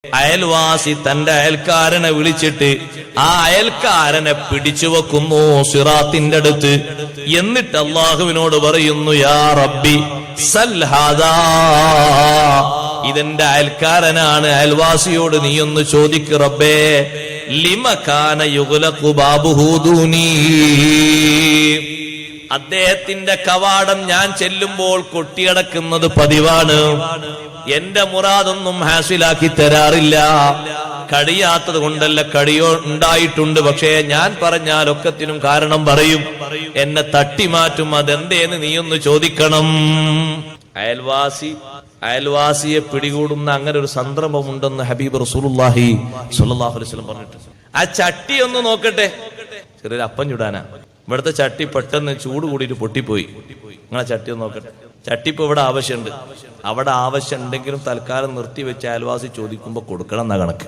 അയൽവാസി തന്റെ അയൽക്കാരനെ വിളിച്ചിട്ട് ആ അയൽക്കാരനെ പിടിച്ചു വെക്കുന്നു സിറാത്തിന്റെ അടുത്ത്. എന്നിട്ട് അള്ളാഹുവിനോട് പറയുന്നു, യാ റബ്ബി സൽ ഹാദാ, ഇതെന്റെ അയൽക്കാരനാണ്, അയൽവാസിയോട് നീ ഒന്ന് ചോദിക്ക് റബ്ബേ, ലിമ കാന യുഗ്ലഖു ബാബുഹു ദൂനി, അദ്ദേഹത്തിന്റെ കവാടം ഞാൻ ചെല്ലുമ്പോൾ കൊട്ടിയടക്കുന്നത് പതിവാണ്, എന്റെ മുറാദൊന്നും ഹാസിലാക്കി തരാറില്ല. കഴിയാത്തത് കൊണ്ടല്ല, കഴിയോ ഉണ്ടായിട്ടുണ്ട്, പക്ഷേ ഞാൻ പറഞ്ഞാൽ ഒക്കത്തിനും കാരണം പറയും, എന്നെ തട്ടിമാറ്റും, അതെന്തേന്ന് നീയൊന്ന് ചോദിക്കണം. അയൽവാസിയെ പിടികൂടുന്ന അങ്ങനെ ഒരു സന്ദർഭമുണ്ടെന്ന് ഹബീബ് റസൂലുള്ളാഹി സ്വല്ലല്ലാഹു അലൈഹി വസല്ലം പറഞ്ഞിട്ടുണ്ട്. ആ ചട്ടി ഒന്ന് നോക്കട്ടെ, ചെറിയൊരു അപ്പം ചുടാനാ, ഇവിടുത്തെ ചട്ടി പെട്ടെന്ന് ചൂട് കൂടിയിട്ട് പൊട്ടിപ്പോയി, നിങ്ങളെ ചട്ടി ഒന്ന് നോക്കട്ടെ. ചട്ടിപ്പ് ഇവിടെ ആവശ്യമുണ്ട്, അവിടെ ആവശ്യം ഉണ്ടെങ്കിലും തൽക്കാലം നിർത്തിവെച്ച് അയൽവാസി ചോദിക്കുമ്പോൾ കൊടുക്കണം എന്നാ കണക്ക്.